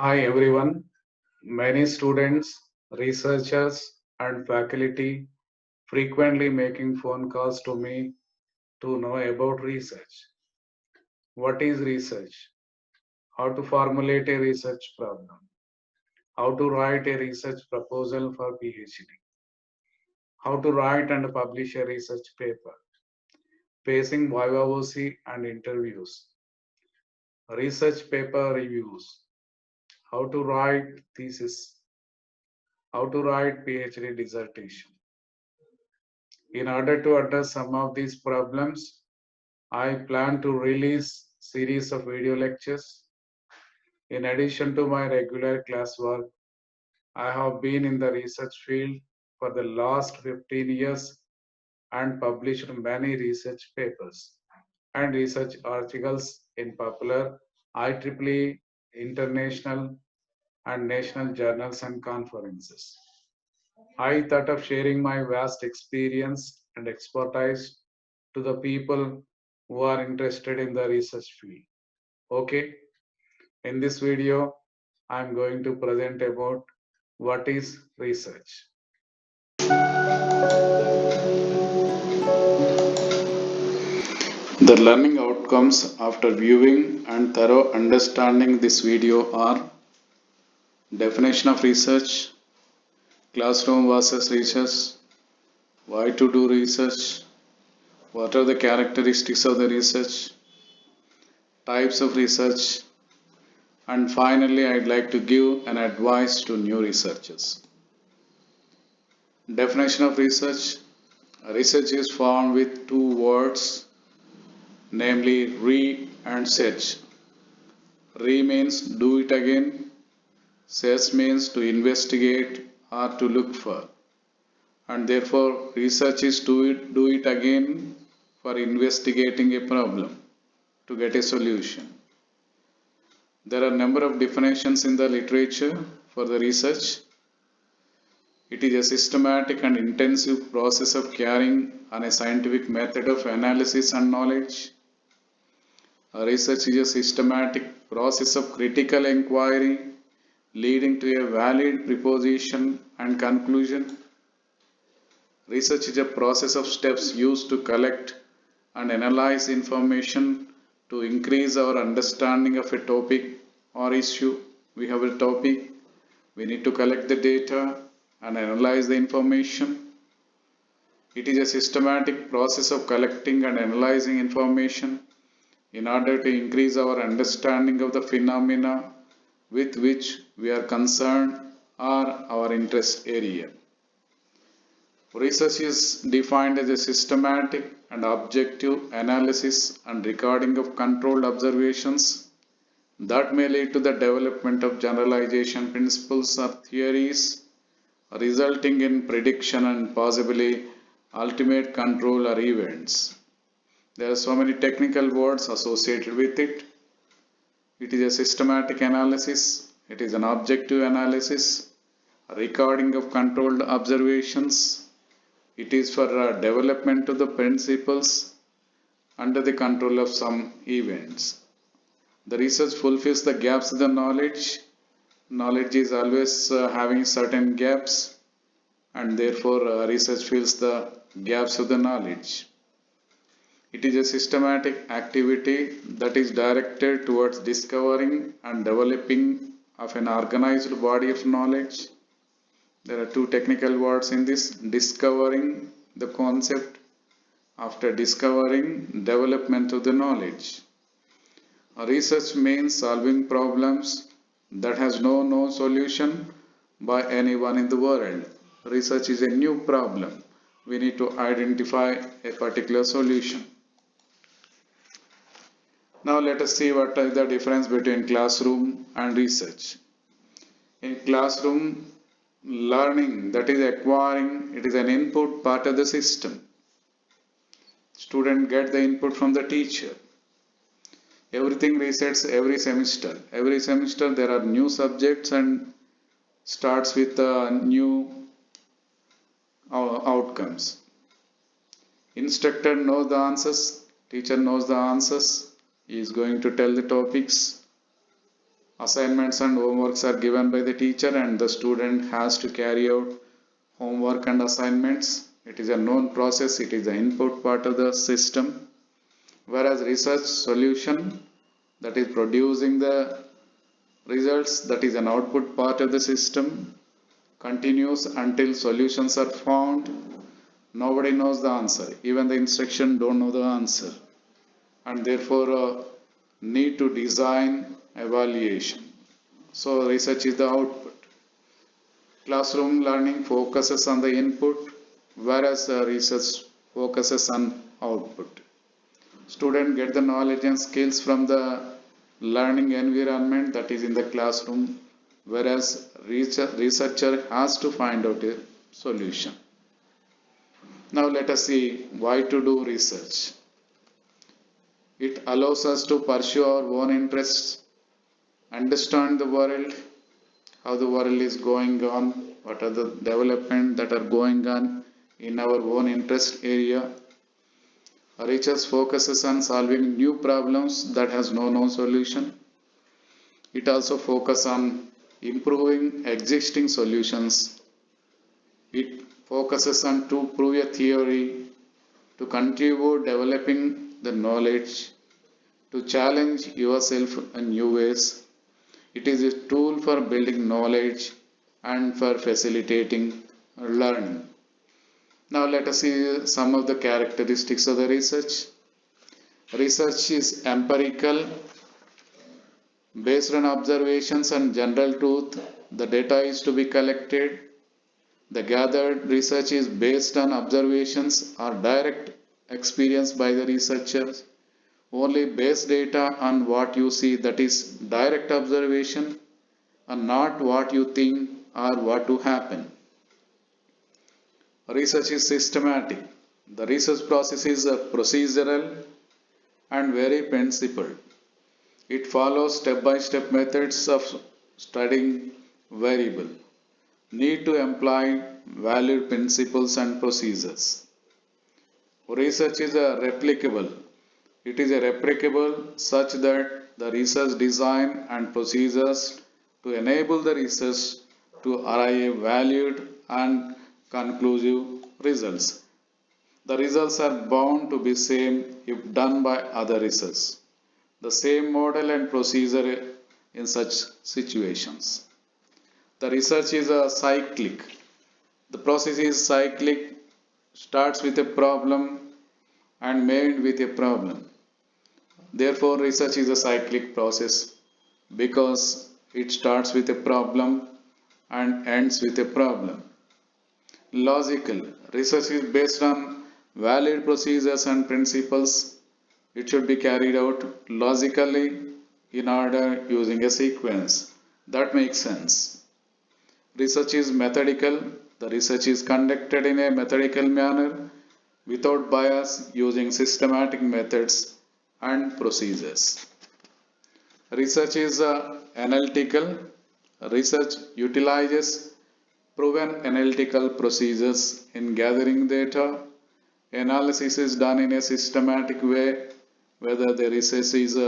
Hi everyone. Many students, researchers, and faculty frequently making phone calls to me to know about research. What is research? How to formulate a research problem? How to write a research proposal for PhD? How to write and publish a research paper? Facing YOC and interviews. Research paper reviews. How to write thesis? How to write PhD dissertation? In order to address some of these problems, I plan to release series of video lectures. In addition to my regular classwork, I have been in the research field for the last 15 years and published many research papers and research articles in popular IEEE international and national journals and conferences. I thought of sharing my vast experience and expertise to the people who are interested in the research field. Okay, in this video, I'm going to present about what is research. The learning outcomes after viewing and thorough understanding this video are definition of research, classroom versus research, why to do research, what are the characteristics of the research, types of research, and finally, I'd like to give an advice to new researchers. Definition of research. Research is formed with two words, namely re and search. Re means do it again, search means to investigate or to look for. And therefore, research is do it again for investigating a problem to get a solution. There are a number of definitions in the literature for the research. It is a systematic and intensive process of carrying on a scientific method of analysis and knowledge. Research is a systematic process of critical inquiry leading to a valid proposition and conclusion. Research is a process of steps used to collect and analyze information to increase our understanding of a topic or issue. We have a topic, we need to collect the data and analyze the information. It is a systematic process of collecting and analyzing information in order to increase our understanding of the phenomena with which we are concerned or our interest area. Research is defined as a systematic and objective analysis and recording of controlled observations that may lead to the development of generalization principles or theories resulting in prediction and possibly ultimate control or events. There are so many technical words associated with it. It is a systematic analysis, it is an objective analysis, a recording of controlled observations, it is for development of the principles under the control of some events. The research fulfills the gaps of the knowledge. Knowledge is always having certain gaps, and therefore research fills the gaps of the knowledge. It is a systematic activity that is directed towards discovering and developing of an organized body of knowledge. There are two technical words in this: discovering the concept, after discovering development of the knowledge. Research means solving problems that has no solution by anyone in the world. Research is a new problem. We need to identify a particular solution. Now let us see what is the difference between classroom and research. In classroom, learning, that is acquiring, it is an input part of the system. Student get the input from the teacher. Everything resets every semester. Every semester there are new subjects and starts with new outcomes. Instructor knows the answers, teacher knows the answers, he is going to tell the topics. Assignments and homeworks are given by the teacher and the student has to carry out homework and assignments. It is a known process, it is the input part of the system. Whereas research solution, that is producing the results, that is an output part of the system, continues until solutions are found. Nobody knows the answer, even the instruction don't know the answer, and therefore need to design evaluation. So research is the output. Classroom learning focuses on the input, whereas research focuses on output. Students get the knowledge and skills from the learning environment, that is in the classroom, whereas researcher has to find out a solution. Now let us see why to do research. It allows us to pursue our own interests, understand the world, how the world is going on, what are the development that are going on in our own interest area. Research focuses on solving new problems that has no known solution. It also focuses on improving existing solutions. It focuses on to prove a theory, to contribute developing the knowledge, to challenge yourself in new ways. It is a tool for building knowledge and for facilitating learning. Now let us see some of the characteristics of the research. Research is empirical, based on observations and general truth. The data is to be collected. The gathered research is based on observations or direct experience by the researchers. Only base data on what you see, that is direct observation, and not what you think or what to happen. Research is systematic. The research process is procedural and very principled. It follows step-by-step methods of studying variable. Need to employ valued principles and procedures. Research is replicable. It is replicable such that the research design and procedures to enable the research to arrive valued and conclusive results. The results are bound to be same if done by other research. The same model and procedure in such situations. The research is cyclic. The process is cyclic, starts with a problem and may end with a problem. Therefore, research is a cyclic process because it starts with a problem and ends with a problem. Logical. Research is based on valid procedures and principles. It should be carried out logically in order using a sequence. That makes sense. Research is methodical. The research is conducted in a methodical manner without bias using systematic methods and procedures. Research is analytical. Research utilizes proven analytical procedures in gathering data. Analysis is done in a systematic way, whether the research is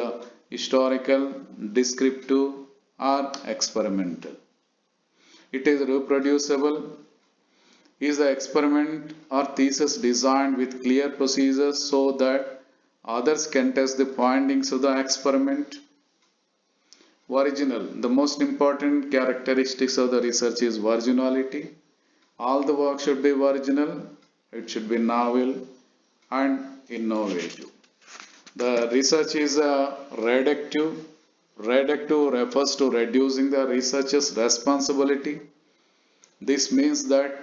historical, descriptive, or experimental. It is reproducible. Is the experiment or thesis designed with clear procedures so that others can test the findings of the experiment? Original. The most important characteristics of the research is originality. All the work should be original, it should be novel and innovative. The research is reductive. Reductive refers to reducing the researcher's responsibility. This means that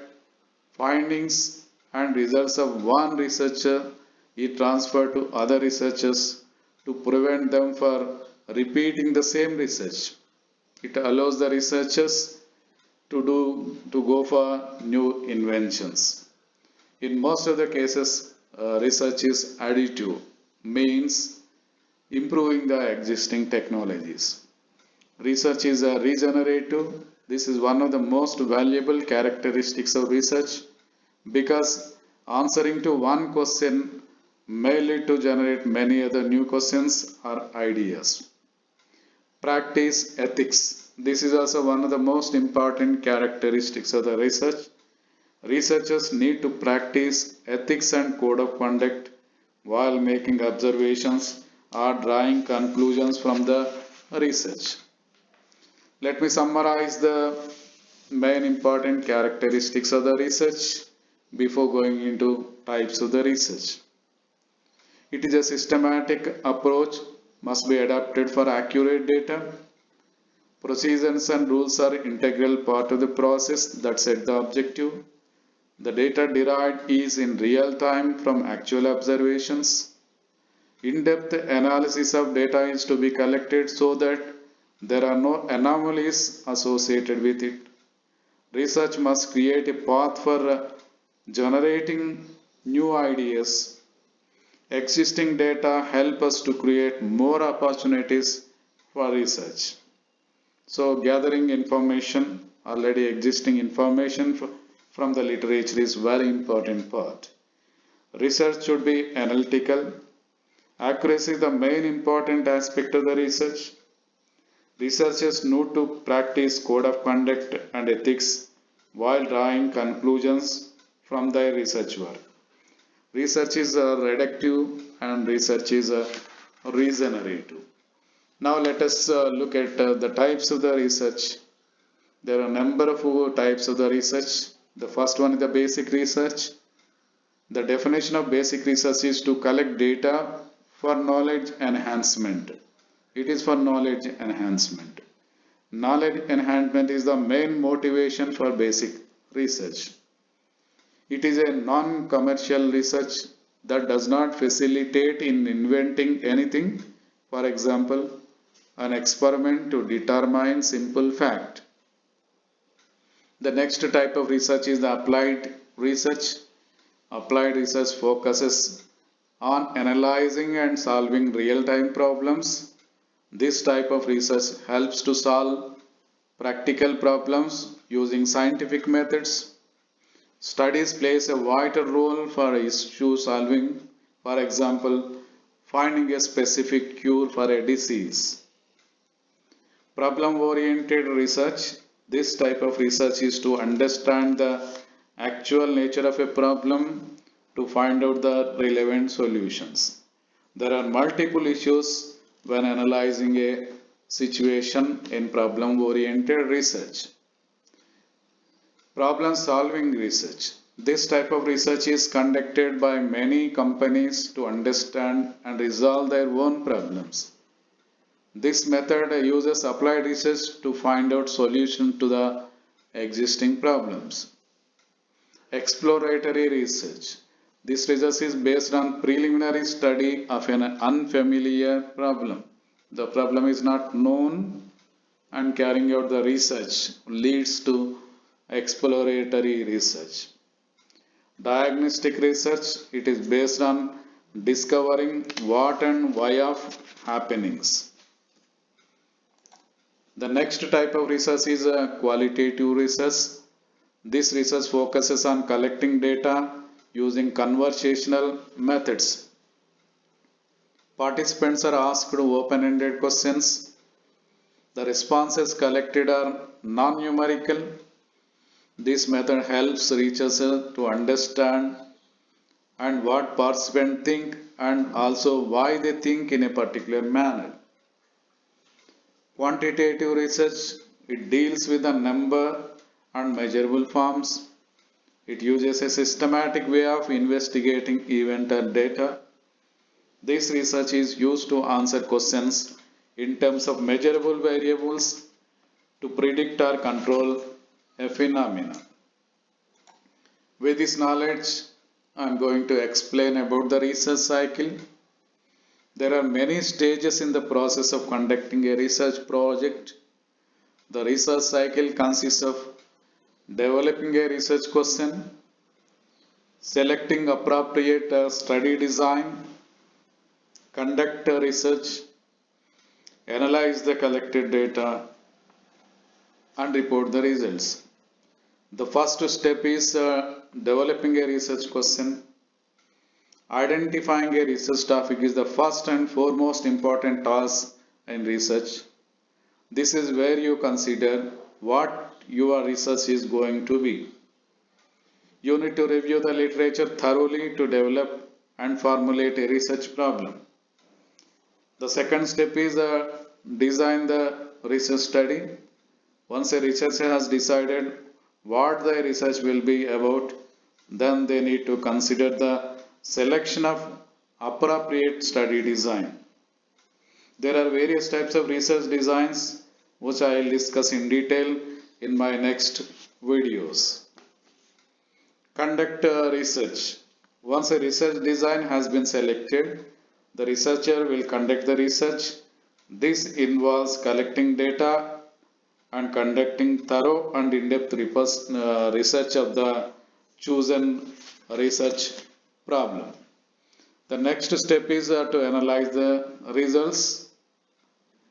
findings and results of one researcher is transferred to other researchers to prevent them from repeating the same research. It allows the researchers to go for new inventions. In most of the cases, research is additive, means improving the existing technologies. Research is regenerative. This is one of the most valuable characteristics of research because answering to one question may lead to generate many other new questions or ideas. Practice ethics. This is also one of the most important characteristics of the research. Researchers need to practice ethics and code of conduct while making observations or drawing conclusions from the research. Let me summarize the main important characteristics of the research before going into types of the research. It is a systematic approach, must be adapted for accurate data. Procedures and rules are integral part of the process that set the objective. The data derived is in real time from actual observations. In-depth analysis of data is to be collected so that there are no anomalies associated with it. Research must create a path for generating new ideas. Existing data help us to create more opportunities for research. So gathering information, already existing information from the literature is very important part. Research should be analytical. Accuracy is the main important aspect of the research. Researchers need to practice code of conduct and ethics while drawing conclusions from their research work. Research is reductive and research is regenerative. Now let us look at the types of the research. There are a number of types of the research. The first one is the basic research. The definition of basic research is to collect data for knowledge enhancement. It is for knowledge enhancement. Knowledge enhancement is the main motivation for basic research. It is a non-commercial research that does not facilitate in inventing anything. For example, an experiment to determine simple fact. The next type of research is the applied research. Applied research focuses on analyzing and solving real-time problems. This type of research helps to solve practical problems using scientific methods. Studies plays a vital role for issue solving, for example, finding a specific cure for a disease. Problem-oriented research. This type of research is to understand the actual nature of a problem to find out the relevant solutions. There are multiple issues when analyzing a situation in problem-oriented research. Problem-solving research. This type of research is conducted by many companies to understand and resolve their own problems. This method uses applied research to find out solutions to the existing problems. Exploratory research. This research is based on preliminary study of an unfamiliar problem. The problem is not known and carrying out the research leads to exploratory research. Diagnostic research. It is based on discovering what and why of happenings. The next type of research is qualitative research. This research focuses on collecting data using conversational methods. Participants are asked open-ended questions. The responses collected are non-numerical. This method helps researchers to understand and what participants think and also why they think in a particular manner. Quantitative research, it deals with a number and measurable forms. It uses a systematic way of investigating event and data. This research is used to answer questions in terms of measurable variables to predict or control a phenomenon. With this knowledge, I am going to explain about the research cycle. There are many stages in the process of conducting a research project. The research cycle consists of developing a research question, selecting appropriate study design, conduct research, analyze the collected data, and report the results. The first step is developing a research question. Identifying a research topic is the first and foremost important task in research. This is where you consider what your research is going to be. You need to review the literature thoroughly to develop and formulate a research problem. The second step is design the research study. Once a researcher has decided what the research will be about, then they need to consider the selection of appropriate study design. There are various types of research designs which I will discuss in detail in my next videos. Conduct research. Once a research design has been selected, the researcher will conduct the research. This involves collecting data and conducting thorough and in-depth research of the chosen research problem. The next step is to analyze the results.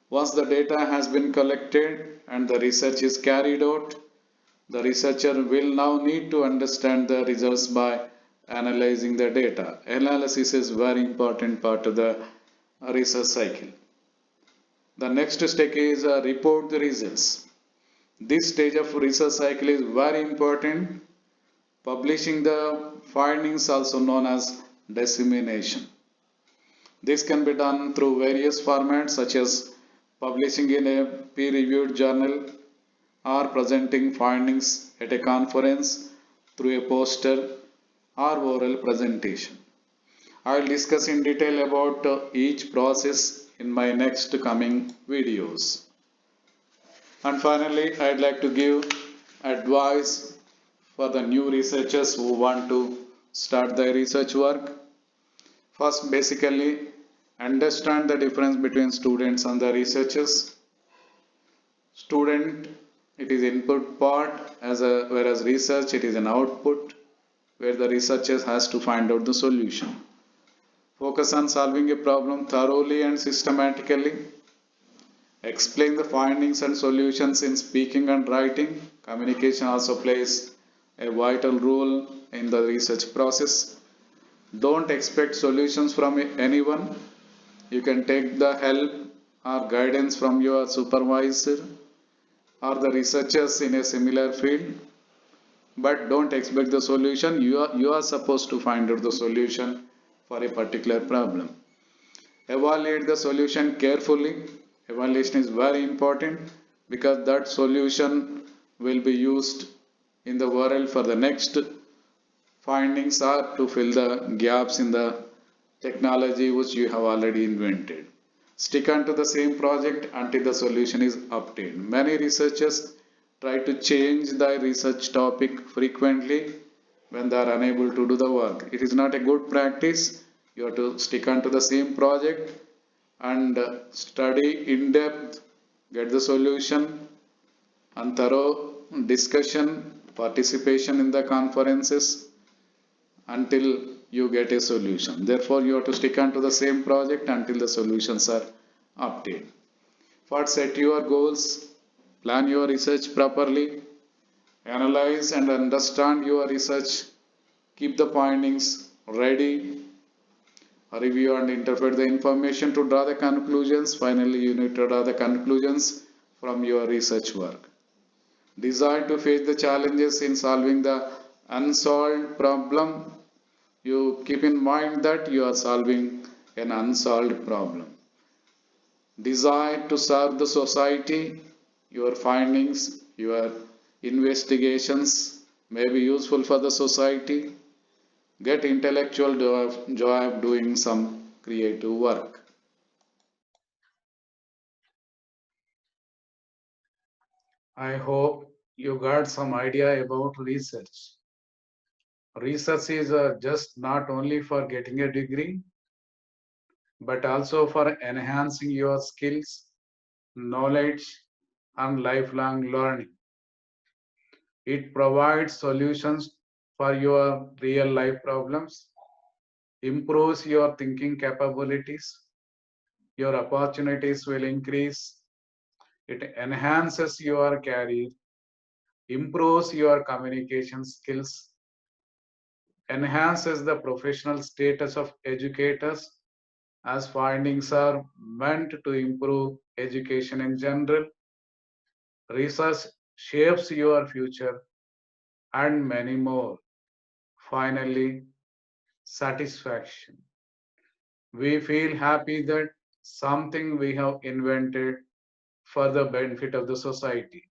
Once the data has been collected and the research is carried out, the researcher will now need to understand the results by analyzing the data. Analysis is very important part of the research cycle. The next step is report the results. This stage of research cycle is very important. Publishing the findings, also known as dissemination. This can be done through various formats such as publishing in a peer-reviewed journal or presenting findings at a conference through a poster or oral presentation. I will discuss in detail about each process in my next coming videos. And finally, I'd like to give advice for the new researchers who want to start their research work. First, basically, understand the difference between students and the researchers. Student, it is input part, whereas research, it is an output where the researcher has to find out the solution. Focus on solving a problem thoroughly and systematically. Explain the findings and solutions in speaking and writing. Communication also plays a vital role in the research process. Don't expect solutions from anyone. You can take the help or guidance from your supervisor or the researchers in a similar field, but don't expect the solution. You are supposed to find out the solution for a particular problem. Evaluate the solution carefully. Evaluation is very important because that solution will be used in the world for the next findings or to fill the gaps in the technology which you have already invented. Stick on to the same project until the solution is obtained. Many researchers try to change the research topic frequently when they are unable to do the work. It is not a good practice. You have to stick on to the same project and study in depth, get the solution, and thorough discussion, participation in the conferences until you get a solution. Therefore, you have to stick on to the same project until the solutions are obtained. First, set your goals, plan your research properly, analyze and understand your research, keep the findings ready, review and interpret the information to draw the conclusions. Finally, you need to draw the conclusions from your research work. Decide to face the challenges in solving the unsolved problem. You keep in mind that you are solving an unsolved problem. Desire to serve the society. Your findings, your investigations may be useful for the society. Get intellectual joy of doing some creative work. I hope you got some idea about research. Research is just not only for getting a degree, but also for enhancing your skills, knowledge, and lifelong learning. It provides solutions for your real life problems, improves your thinking capabilities, your opportunities will increase, it enhances your career, improves your communication skills, enhances the professional status of educators, as findings are meant to improve education in general Research shapes your future, and many more. Finally, satisfaction. We feel happy that something we have invented for the benefit of the society.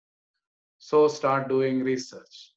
So start doing research.